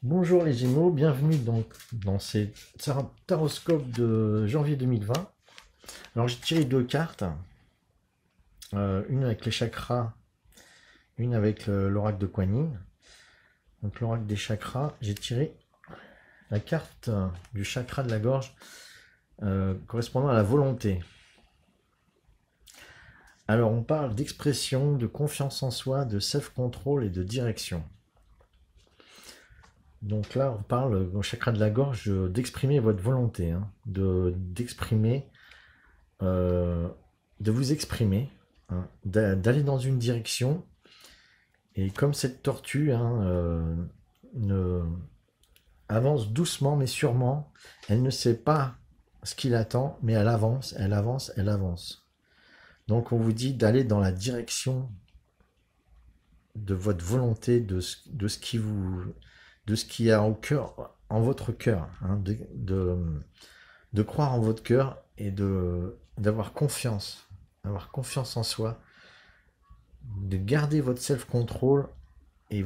Bonjour les Gémeaux, bienvenue donc dans ces taroscopes de janvier 2020. Alors j'ai tiré deux cartes, une avec les chakras, une avec l'oracle de Kuan Yin. Donc l'oracle des chakras, j'ai tiré la carte du chakra de la gorge correspondant à la volonté. Alors on parle d'expression, de confiance en soi, de self-control et de direction. Donc là, on parle au chakra de la gorge d'exprimer votre volonté, hein, d'exprimer, euh, de vous exprimer, hein, d'aller dans une direction. Et comme cette tortue, hein, avance doucement mais sûrement, elle ne sait pas ce qu'il attend, mais elle avance, elle avance, elle avance. Donc on vous dit d'aller dans la direction de votre volonté, de ce qui vous, de ce qui a au cœur, en votre cœur, hein, de croire en votre cœur et d'avoir confiance en soi, de garder votre self-control et,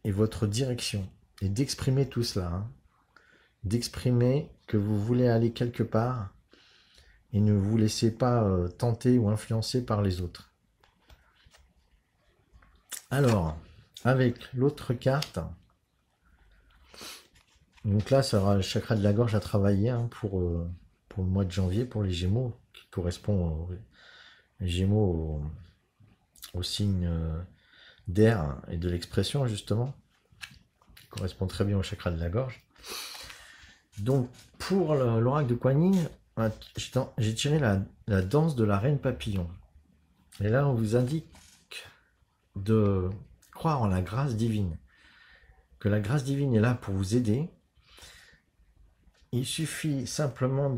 et votre direction, et d'exprimer tout cela, hein. D'exprimer que vous voulez aller quelque part et ne vous laissez pas tenter ou influencer par les autres. Alors, avec l'autre carte, donc là, ça aura le chakra de la gorge à travailler, hein, pour le mois de janvier, pour les Gémeaux, qui correspond aux Gémeaux au signe d'air et de l'expression, justement, qui correspond très bien au chakra de la gorge. Donc, pour l'oracle de Kuan Yin, j'ai tiré la danse de la reine papillon. Et là, on vous indique de croire en la grâce divine, que la grâce divine est là pour vous aider. Il suffit simplement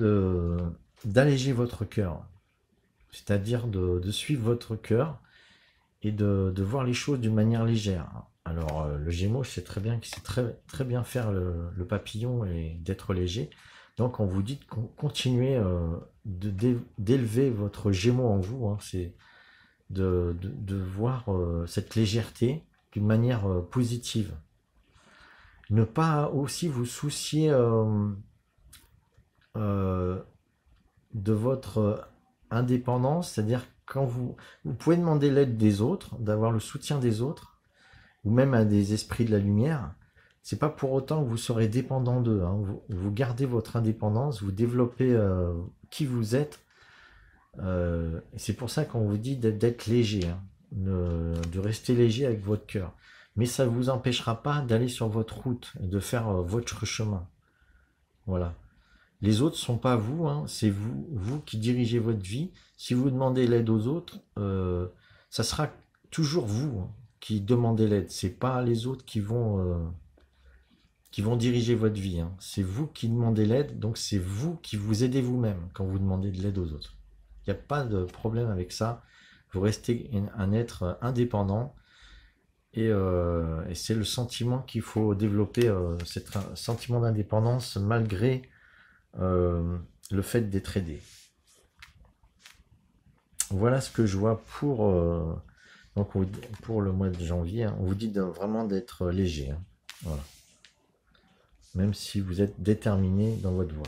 d'alléger votre cœur, c'est-à-dire de suivre votre cœur et de voir les choses d'une manière légère. Alors, le Gémeaux, je sais très bien qu'il sait très bien faire le papillon et d'être léger. Donc, on vous dit de continuer d'élever votre Gémeaux en vous, hein. C'est de voir cette légèreté d'une manière positive. Ne pas aussi vous soucier de votre indépendance, c'est-à-dire quand vous pouvez demander l'aide des autres, d'avoir le soutien des autres, ou même à des esprits de la lumière, c'est pas pour autant que vous serez dépendant d'eux, hein. Vous gardez votre indépendance, vous développez qui vous êtes. Et c'est pour ça qu'on vous dit d'être léger, hein, de rester léger avec votre cœur. Mais ça ne vous empêchera pas d'aller sur votre route, de faire votre chemin. Voilà. Les autres ne sont pas vous, hein, c'est vous qui dirigez votre vie. Si vous demandez l'aide aux autres, ça sera toujours vous, hein, qui demandez l'aide. C'est pas les autres qui vont diriger votre vie, hein. C'est vous qui demandez l'aide, donc c'est vous qui vous aidez vous-même quand vous demandez de l'aide aux autres. Il n'y a pas de problème avec ça. Vous restez un être indépendant et c'est le sentiment qu'il faut développer, c'est un sentiment d'indépendance malgré le fait d'être aidé. Voilà ce que je vois donc pour le mois de janvier, hein. On vous dit vraiment d'être léger, hein. Voilà. Même si vous êtes déterminé dans votre voie.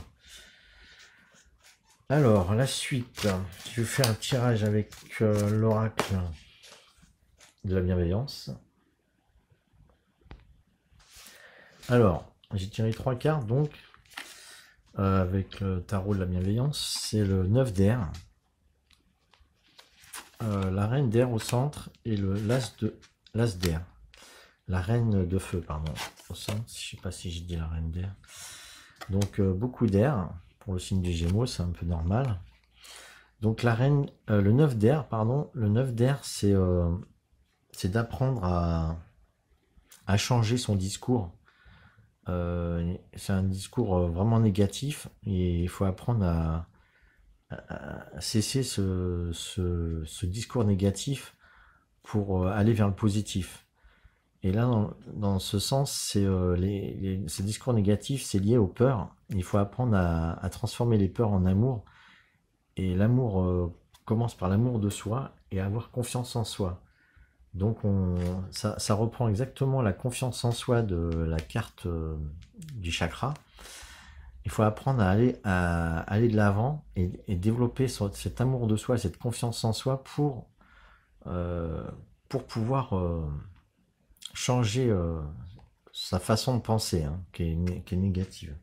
Alors, la suite, je vais faire un tirage avec l'oracle de la bienveillance. Alors, j'ai tiré 3 cartes, donc, avec le tarot de la bienveillance. C'est le 9 d'air, la reine d'air au centre et l'as d'air. La reine de feu, pardon, au centre. Je ne sais pas si j'ai dit la reine d'air. Donc, beaucoup d'air. Pour le signe du Gémeaux, c'est un peu normal. Donc la reine, le 9 d'air, pardon, le 9 d'air, c'est d'apprendre à changer son discours. C'est un discours vraiment négatif et il faut apprendre à cesser ce discours négatif pour aller vers le positif. Et là, dans ce sens, ces discours négatifs, c'est lié aux peurs. Il faut apprendre à transformer les peurs en amour. Et l'amour commence par l'amour de soi et avoir confiance en soi. Donc ça reprend exactement la confiance en soi de la carte du chakra. Il faut apprendre à aller de l'avant et développer cet amour de soi, cette confiance en soi euh, pour pouvoir changer sa façon de penser, hein, qui est négative.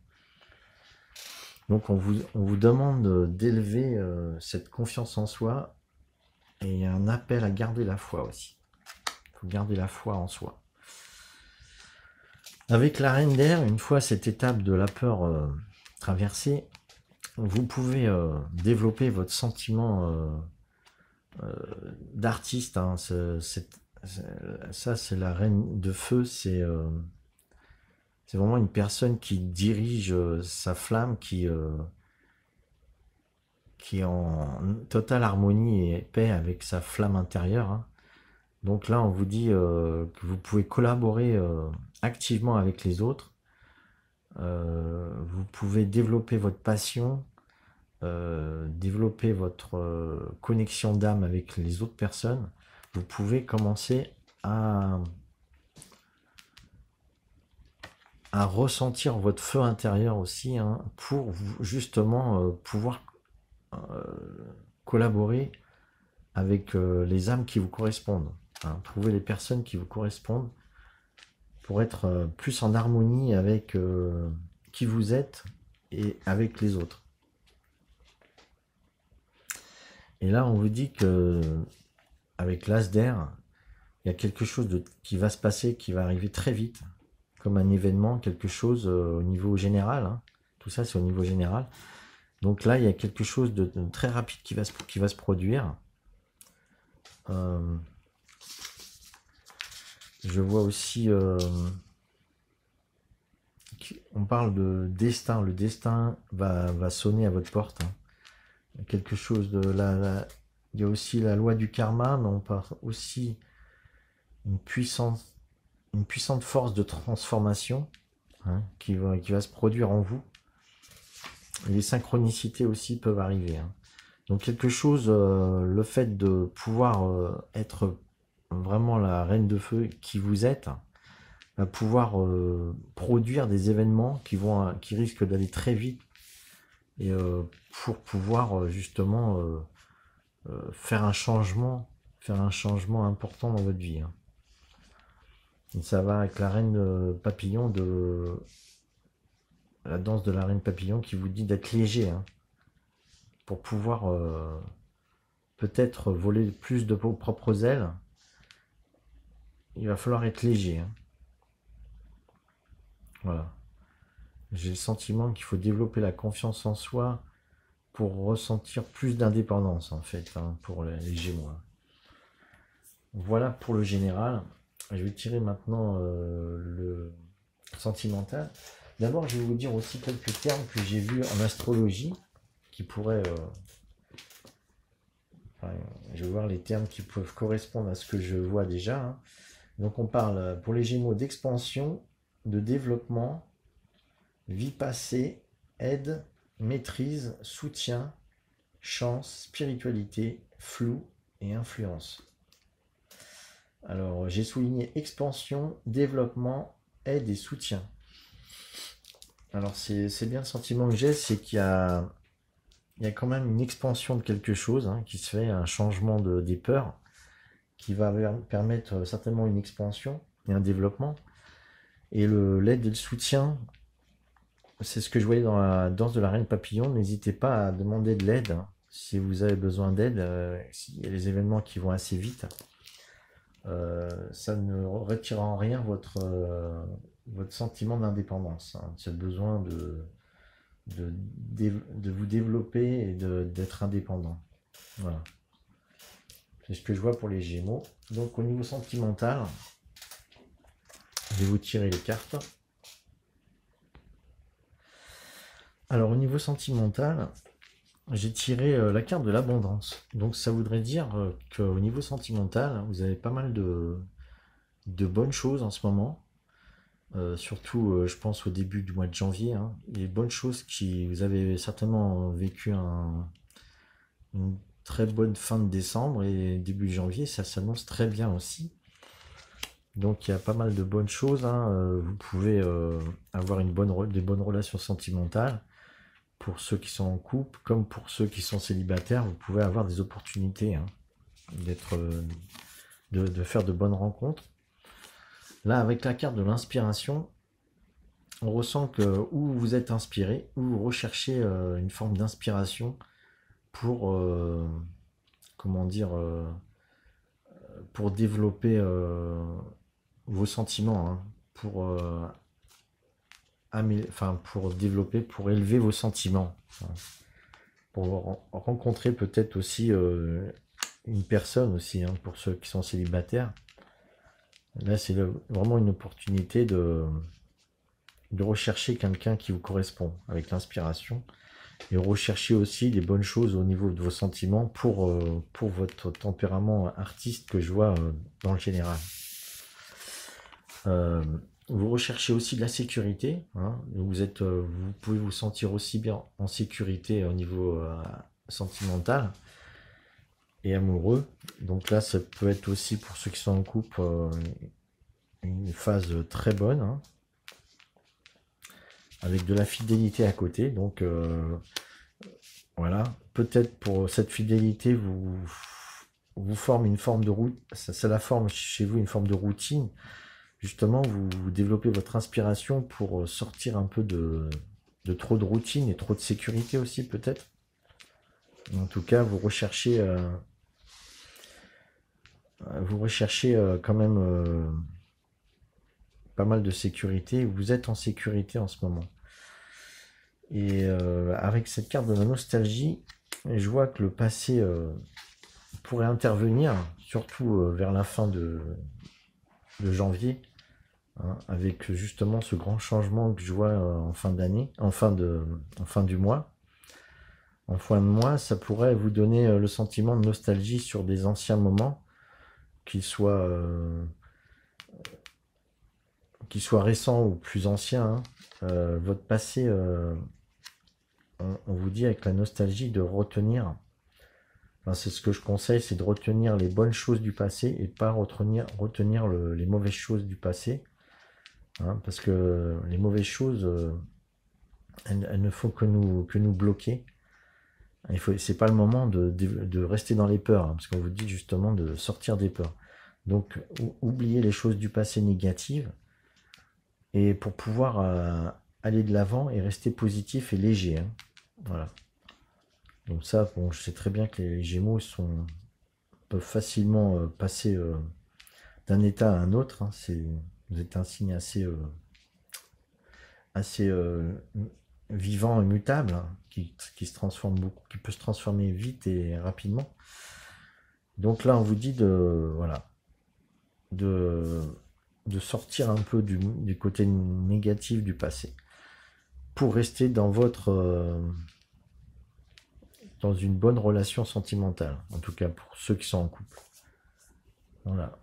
Donc on vous demande d'élever cette confiance en soi et un appel à garder la foi aussi. Il faut garder la foi en soi. Avec la reine d'air, une fois cette étape de la peur traversée, vous pouvez développer votre sentiment d'artiste. Hein. Ça, c'est la reine de feu. C'est vraiment une personne qui dirige sa flamme, qui est en totale harmonie et paix avec sa flamme intérieure. Hein. Donc là, on vous dit que vous pouvez collaborer activement avec les autres. Vous pouvez développer votre passion, développer votre connexion d'âme avec les autres personnes. Vous pouvez commencer à ressentir votre feu intérieur aussi, hein, pour justement pouvoir collaborer avec les âmes qui vous correspondent. Hein. Trouver les personnes qui vous correspondent pour être plus en harmonie avec qui vous êtes et avec les autres. Et là, on vous dit que avec l'as d'air, il y a quelque chose qui va se passer, qui va arriver très vite, comme un événement, quelque chose au niveau général. Hein. Tout ça, c'est au niveau général. Donc là, il y a quelque chose de très rapide qui va se produire. Je vois aussi, on parle de destin. Le destin va sonner à votre porte. Hein. Quelque chose de il y a aussi la loi du karma, mais on parle aussi une puissante force de transformation, hein, qui va se produire en vous. Et les synchronicités aussi peuvent arriver. Hein. Donc quelque chose, le fait de pouvoir être vraiment la reine de feu qui vous êtes, va pouvoir produire des événements qui risquent d'aller très vite, et pour pouvoir justement faire un changement important dans votre vie. Hein. Et ça va avec la reine papillon, la danse de la reine papillon, qui vous dit d'être léger, hein, pour pouvoir peut-être voler plus de vos propres ailes. Il va falloir être léger. Hein. Voilà. J'ai le sentiment qu'il faut développer la confiance en soi pour ressentir plus d'indépendance, en fait, hein, pour les Gémeaux. Hein. Voilà pour le général. Je vais tirer maintenant le sentimental. D'abord, je vais vous dire aussi quelques termes que j'ai vus en astrologie qui pourraient... je vais voir les termes qui peuvent correspondre à ce que je vois déjà. Hein. Donc on parle pour les Gémeaux d'expansion, de développement, vie passée, aide, maîtrise, soutien, chance, spiritualité, flou et influence. Alors j'ai souligné expansion, développement, aide et soutien. Alors c'est bien le sentiment que j'ai, c'est qu'il y a quand même une expansion de quelque chose, hein, qui se fait, un changement des peurs, qui va permettre certainement une expansion et un développement. Et l'aide et le soutien, c'est ce que je voyais dans la danse de la reine papillon. N'hésitez pas à demander de l'aide, hein, si vous avez besoin d'aide, s'il y a des événements qui vont assez vite. Ça ne retirera en rien votre sentiment d'indépendance, hein, ce besoin de vous développer et d'être indépendant. Voilà. C'est ce que je vois pour les Gémeaux. Donc au niveau sentimental, je vais vous tirer les cartes. Alors au niveau sentimental, j'ai tiré la carte de l'abondance. Donc ça voudrait dire qu'au niveau sentimental, vous avez pas mal de bonnes choses en ce moment. Surtout, je pense au début du mois de janvier. Hein, les bonnes choses vous avez certainement vécu très bonne fin de décembre et début janvier, ça s'annonce très bien aussi. Donc il y a pas mal de bonnes choses, hein. Vous pouvez avoir des bonnes relations sentimentales. Pour ceux qui sont en couple, comme pour ceux qui sont célibataires, vous pouvez avoir des opportunités, hein, de faire de bonnes rencontres. Là, avec la carte de l'inspiration, on ressent que ou vous êtes inspiré, ou vous recherchez une forme d'inspiration pour, comment dire, pour développer vos sentiments, hein, pour, pour développer, pour élever vos sentiments, hein, pour rencontrer peut-être aussi une personne aussi, hein, pour ceux qui sont célibataires. Là, c'est vraiment une opportunité de rechercher quelqu'un qui vous correspond avec l'inspiration et rechercher aussi des bonnes choses au niveau de vos sentiments pour votre tempérament artiste que je vois dans le général. Vous recherchez aussi de la sécurité, hein. Vous pouvez vous sentir aussi bien en sécurité au niveau sentimental et amoureux. Donc là, ça peut être aussi pour ceux qui sont en couple une phase très bonne, hein, avec de la fidélité à côté. Donc voilà, peut-être pour cette fidélité, vous formez une forme de route, ça la forme chez vous une forme de routine. Justement, vous développez votre inspiration pour sortir un peu de trop de routine et trop de sécurité aussi, peut-être. En tout cas, vous recherchez quand même pas mal de sécurité. Vous êtes en sécurité en ce moment. Et avec cette carte de la nostalgie, je vois que le passé pourrait intervenir, surtout vers la fin de janvier, hein, avec justement ce grand changement que je vois en fin d'année, en fin du mois. En fin de mois, ça pourrait vous donner le sentiment de nostalgie sur des anciens moments, qu'ils soient récents ou plus anciens, hein. Votre passé, on vous dit avec la nostalgie de retenir, enfin, c'est ce que je conseille, c'est de retenir les bonnes choses du passé et pas retenir les mauvaises choses du passé, hein, parce que les mauvaises choses, elles ne font que nous bloquer. C'est pas le moment de rester dans les peurs, hein, parce qu'on vous dit justement de sortir des peurs. Donc, oubliez les choses du passé négatives, et pour pouvoir aller de l'avant et rester positif et léger, hein. Voilà. Donc ça, bon, je sais très bien que les Gémeaux peuvent facilement passer d'un état à un autre, hein. Vous êtes un signe assez vivant et mutable, hein, qui se transforme beaucoup, qui peut se transformer vite et rapidement. Donc là, on vous dit voilà, de sortir un peu du côté négatif du passé pour rester dans dans une bonne relation sentimentale, en tout cas pour ceux qui sont en couple. Voilà.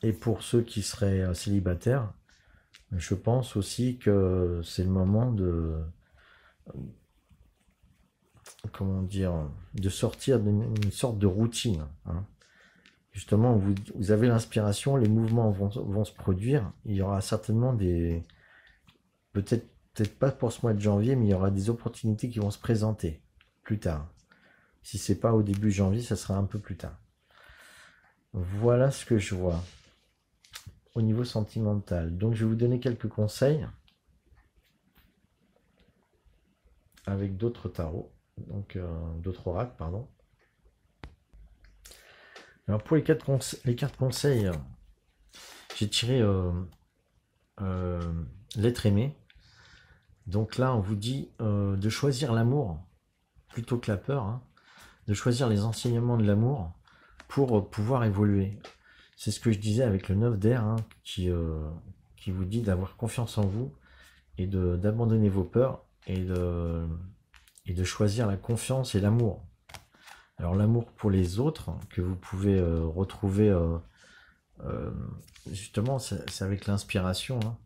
Et pour ceux qui seraient célibataires, je pense aussi que c'est le moment comment dire, de sortir d'une sorte de routine, hein. Justement, vous avez l'inspiration, les mouvements vont se produire. Il y aura certainement peut-être pas pour ce mois de janvier, mais il y aura des opportunités qui vont se présenter plus tard. Si c'est pas au début janvier, ça sera un peu plus tard. Voilà ce que je vois au niveau sentimental. Donc je vais vous donner quelques conseils avec d'autres tarots, donc d'autres oracles, pardon. Alors pour les cartes conseils, j'ai tiré l'être aimé. Donc là, on vous dit de choisir l'amour plutôt que la peur, hein, de choisir les enseignements de l'amour pour pouvoir évoluer. C'est ce que je disais avec le 9 d'air, hein, qui vous dit d'avoir confiance en vous et d'abandonner vos peurs et de choisir la confiance et l'amour. Alors l'amour pour les autres, que vous pouvez retrouver justement, c'est avec l'inspiration, hein.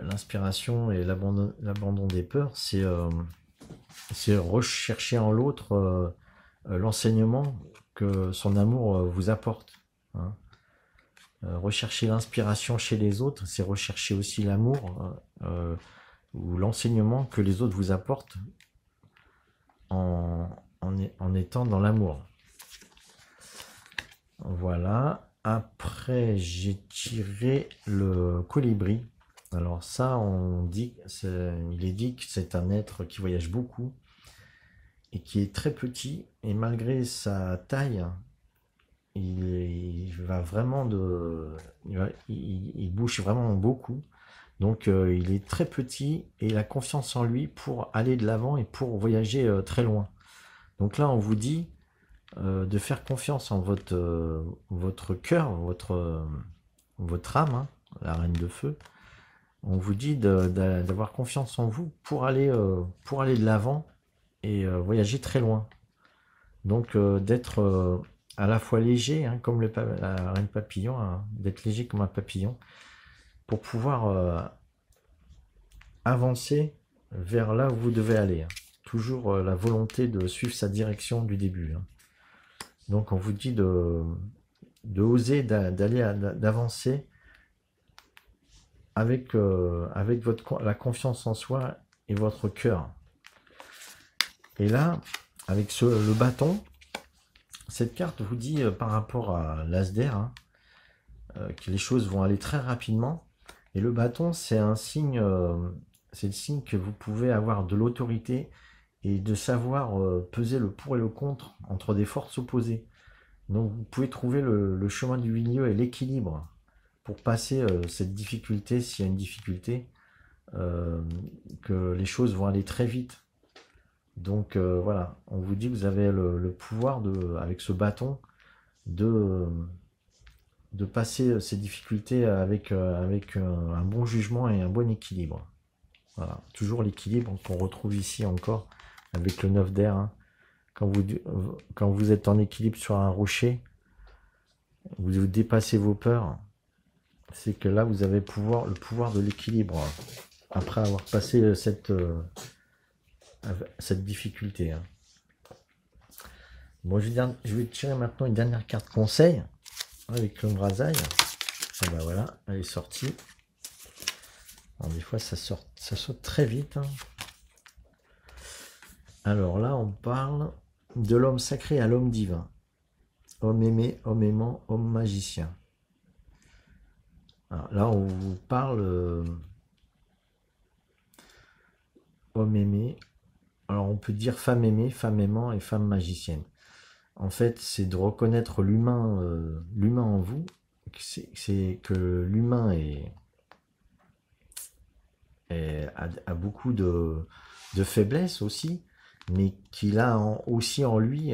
L'inspiration et l'abandon des peurs, c'est c'est rechercher en l'autre l'enseignement que son amour vous apporte. Hein. Rechercher l'inspiration chez les autres, c'est rechercher aussi l'amour ou l'enseignement que les autres vous apportent en étant dans l'amour. Voilà. Après, j'ai tiré le colibri. Alors ça, il est dit que c'est un être qui voyage beaucoup et qui est très petit. Et malgré sa taille, il va vraiment il bouge vraiment beaucoup. Donc il est très petit et il a confiance en lui pour aller de l'avant et pour voyager très loin. Donc là, on vous dit de faire confiance en votre cœur, votre âme, hein, la reine de feu. On vous dit d'avoir confiance en vous pour aller de l'avant et voyager très loin. Donc d'être à la fois léger, hein, comme la reine papillon, hein, d'être léger comme un papillon, pour pouvoir avancer vers là où vous devez aller. Hein. Toujours la volonté de suivre sa direction du début. Hein. Donc on vous dit de oser, d'avancer avec la confiance en soi et votre cœur. Et là, avec le bâton, cette carte vous dit par rapport à l'Asder, hein, que les choses vont aller très rapidement. Et le bâton, c'est un signe, c'est le signe que vous pouvez avoir de l'autorité et de savoir peser le pour et le contre entre des forces opposées. Donc vous pouvez trouver le chemin du milieu et l'équilibre pour passer cette difficulté, s'il y a une difficulté, que les choses vont aller très vite. Donc voilà, on vous dit que vous avez le pouvoir, avec ce bâton, de passer ces difficultés avec un bon jugement et un bon équilibre. Voilà, toujours l'équilibre qu'on retrouve ici encore avec le 9 d'air. Hein. Quand vous êtes en équilibre sur un rocher, vous dépassez vos peurs, c'est que là vous avez le pouvoir de l'équilibre après avoir passé cette difficulté. Hein. Bon, je vais tirer maintenant une dernière carte conseil avec le brasaille. Et ben voilà, elle est sortie. Alors des fois ça saute très vite. Hein. Alors là on parle de l'homme sacré à l'homme divin. Homme aimé, homme aimant, homme magicien. Alors là on vous parle homme aimé. Alors on peut dire femme aimée, femme aimant et femme magicienne. En fait, c'est de reconnaître l'humain en vous. C'est que l'humain a beaucoup de faiblesses aussi, mais qu'il a aussi en lui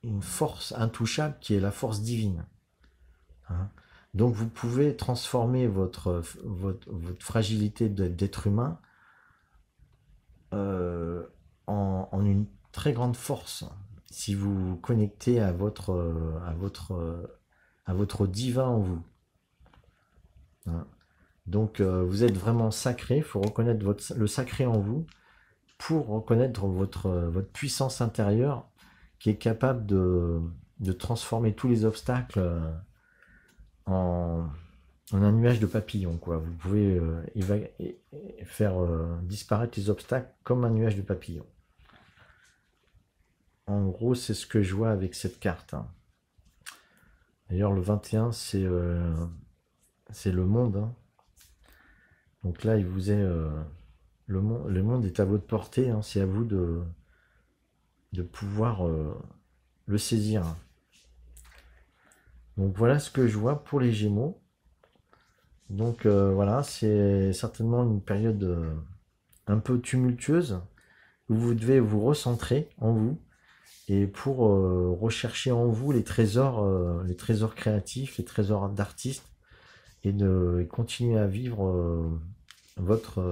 une force intouchable qui est la force divine. Hein. Donc vous pouvez transformer votre fragilité d'être humain en une très grande force si vous vous connectez à votre divin en vous. Hein. Donc vous êtes vraiment sacré, il faut reconnaître le sacré en vous pour reconnaître votre puissance intérieure qui est capable de transformer tous les obstacles en un nuage de papillons. Quoi. Vous pouvez faire disparaître les obstacles comme un nuage de papillons. En gros, c'est ce que je vois avec cette carte. Hein. D'ailleurs, le 21, c'est le monde. Hein. Donc là, il vous est le monde est à votre portée. Hein. C'est à vous de pouvoir le saisir. Donc voilà ce que je vois pour les Gémeaux. Donc voilà, c'est certainement une période un peu tumultueuse où vous devez vous recentrer en vous et pour rechercher en vous les trésors créatifs, les trésors d'artistes et continuer à vivre votre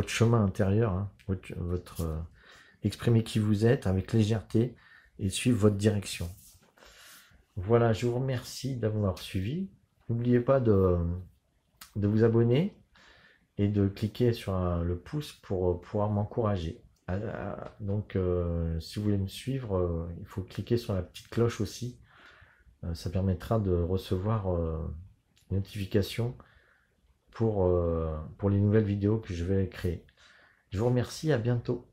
chemin intérieur, hein, exprimer qui vous êtes avec légèreté et suivre votre direction. Voilà, je vous remercie d'avoir suivi. N'oubliez pas de vous abonner et de cliquer sur le pouce pour pouvoir m'encourager. Donc, si vous voulez me suivre, il faut cliquer sur la petite cloche aussi. Ça permettra de recevoir une notification pour les nouvelles vidéos que je vais créer. Je vous remercie, à bientôt.